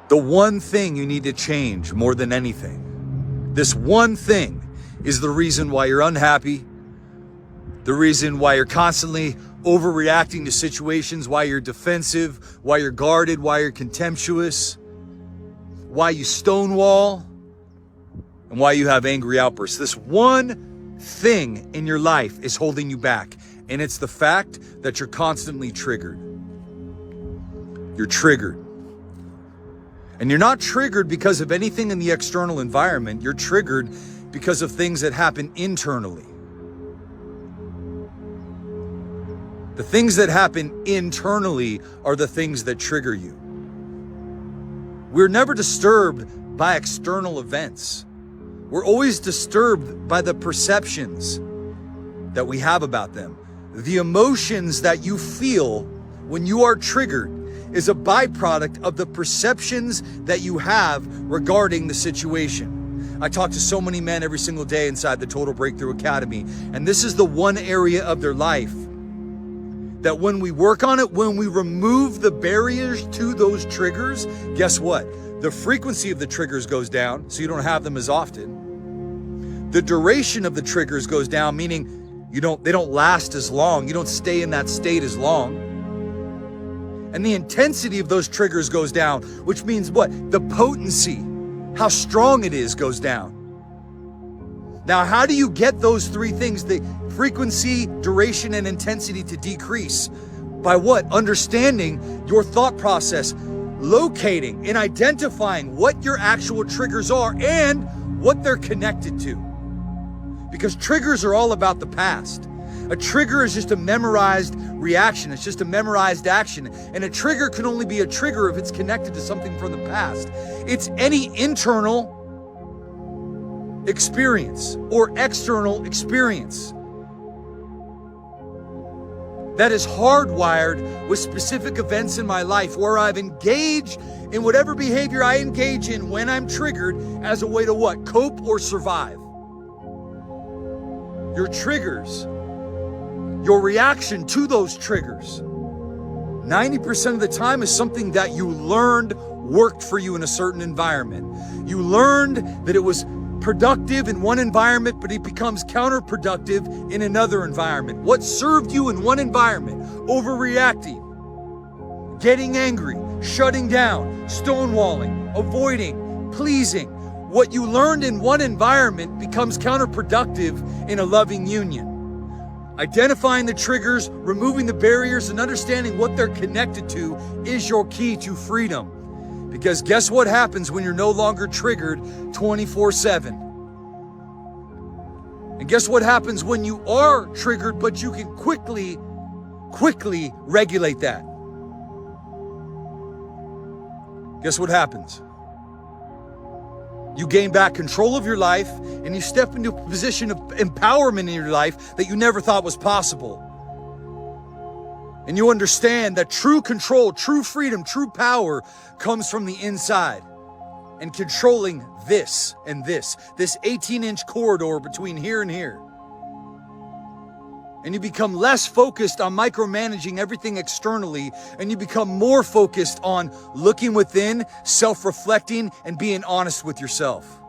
The one thing you need to change more than anything. This one thing is the reason why you're unhappy, the reason why you're constantly overreacting to situations, why you're defensive, why you're guarded, why you're contemptuous, why you stonewall, and why you have angry outbursts. This one thing in your life is holding you back, and it's the fact that you're constantly triggered. You're triggered. And you're not triggered because of anything in the external environment. You're triggered because of things that happen internally. The things that happen internally are the things that trigger you. We're never disturbed by external events. We're always disturbed by the perceptions that we have about them. The emotions that you feel when you are triggered is a byproduct of the perceptions that you have regarding the situation. I talk to so many men every single day inside the Total Breakthrough Academy, and this is the one area of their life that when we work on it, when we remove the barriers to those triggers, guess what? The frequency of the triggers goes down, so you don't have them as often. The duration of the triggers goes down, meaning they don't last as long. You don't stay in that state as long. And the intensity of those triggers goes down, which means what? The potency, how strong it is, goes down. Now, how do you get those three things, the frequency, duration, and intensity, to decrease? By what? Understanding your thought process, locating and identifying what your actual triggers are and what they're connected to. Because triggers are all about the past. A trigger is just a memorized reaction. It's just a memorized action. And a trigger can only be a trigger if it's connected to something from the past. It's any internal experience or external experience that is hardwired with specific events in my life where I've engaged in whatever behavior I engage in when I'm triggered as a way to what? Cope or survive. Your triggers, your reaction to those triggers, 90% of the time is something that you learned worked for you in a certain environment. You learned that it was productive in one environment, but it becomes counterproductive in another environment. What served you in one environment, overreacting, getting angry, shutting down, stonewalling, avoiding, pleasing, what you learned in one environment becomes counterproductive in a loving union. Identifying the triggers, removing the barriers, and understanding what they're connected to is your key to freedom. Because guess what happens when you're no longer triggered 24/7? And guess what happens when you are triggered, but you can quickly regulate that? Guess what happens? You gain back control of your life and you step into a position of empowerment in your life that you never thought was possible. And you understand that true control, true freedom, true power comes from the inside. And controlling this and this 18-inch corridor between here and here. And you become less focused on micromanaging everything externally, and you become more focused on looking within, self-reflecting, and being honest with yourself.